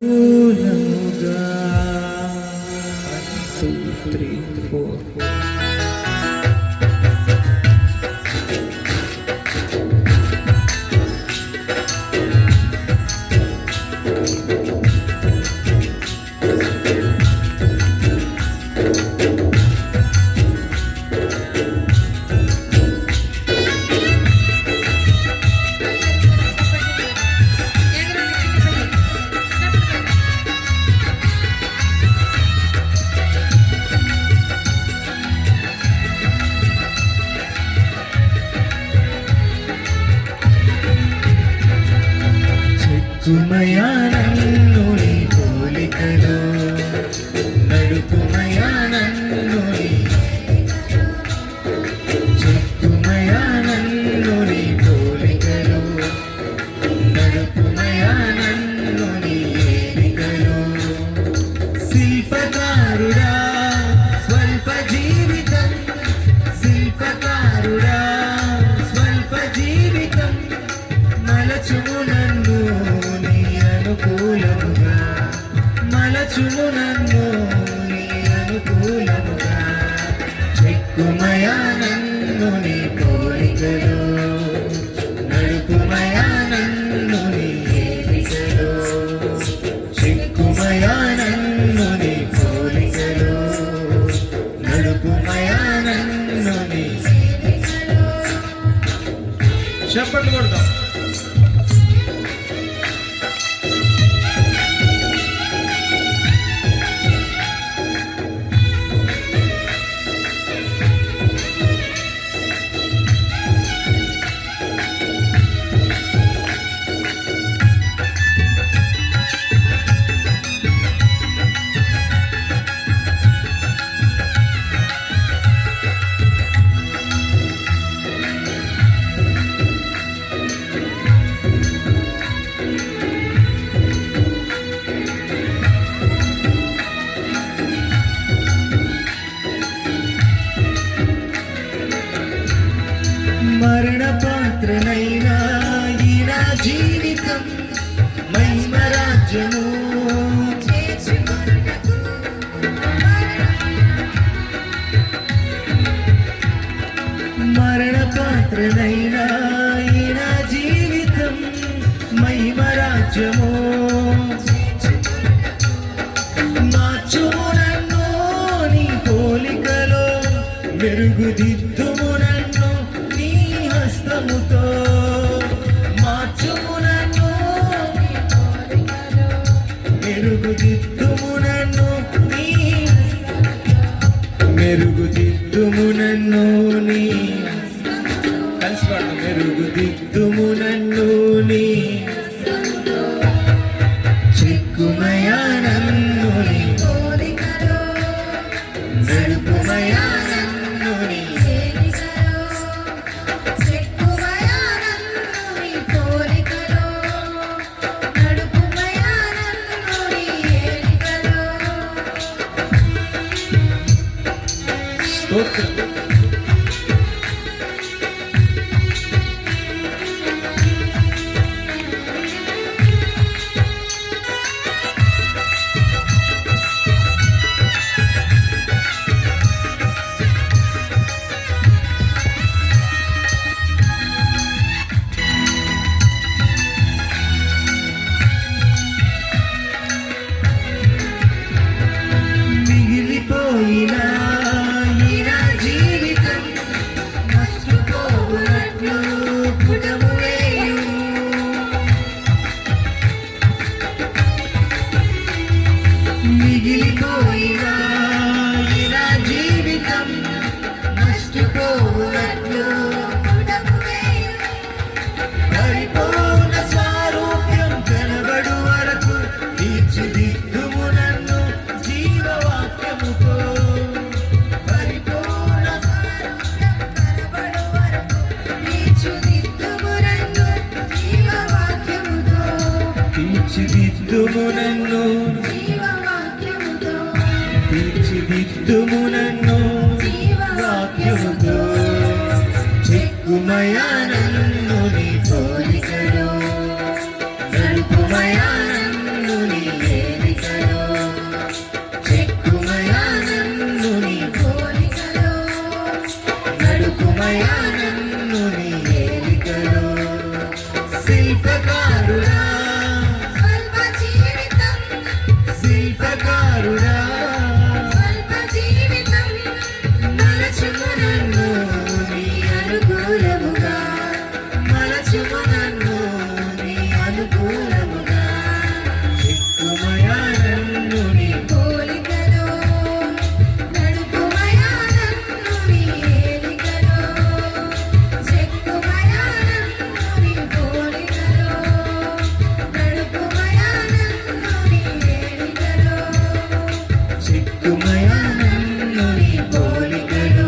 అనుకూలముగా 1 2 3 4 చెక్కుమయా నన్ను నీ పోలికలో నడుపుమయా నన్ను చెక్కుమయా నన్ను నీ పోలికలో నడుపుమయా నన్ను నీ ఏలికలో శిల్పకారుడా స్వల్ప జీవితం శిల్పకారుడా స్వల్ప జీవితం మలచుము నన్ను అనుకూలముగా మలచుము నన్ను నీ అనుకూలముగా చెక్కుమయా నన్ను నీ పోలికలో నడుపుమయా నన్ను నీ ఏలికలో చెక్కుమయా నన్ను నీ పోలికలో నడుపుమయా నన్ను నీ ఏలికలో. చప్పట్లు కొడతాం. మరణ పాత్రనైనా ఈ నా జీవితం మహిమ రాజ్యము మరణ పాత్రనైనా ఈ నా జీవితం మహిమ రాజ్యము మార్చుము నన్ను నీ పోలికలో మెరుగుదిద్దుము నన్ను హస్తముతో మార్చుము నన్ను మెరుగుదిద్దుము నన్ను మెరుగుదిద్దుము నన్ను నీ కలిసి పాడు మెరుగుదిద్దుము నన్ను నీ చెక్కుమయా నన్ను నీ నడుపుమయా నన్ను నీ మిగిలిపోయినా ఈ నా జీవితం మస్తుపోవునట్లు పుటము వేయు మిగిలిపోయినా ఈ నా జీవితం మస్తుపోవునట్లు పుటము వేయు పరిపూర్ణ స్వరూప్యం కనబడు వరకు తీర్చిదిద్దుము నన్ను జీవవాక్యముతో పరిపూర్ణ కనబడు వరకు తీర్చిదిద్దుము నన్ను జీవవాక్యముతో తీర్చిదిద్దుము నన్ను జీవవాక్యముతో తీర్చిదిద్దుము నన్ను వాక్యముతో చెక్కుమయా నన్ను నీ పోలికలో నడుపుమయా నన్ను నీ చిక్కుమయా నన్ను నీ పోలికలో,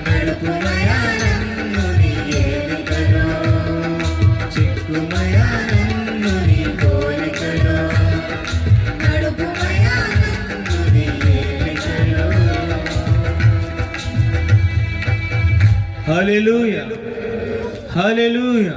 నడుపుమయా నన్ను నీ ఏలికలో. చిక్కుమయా నన్ను నీ పోలికలో, నడుపుమయా నన్ను నీ ఏలికలో. హల్లెలూయా, హల్లెలూయా.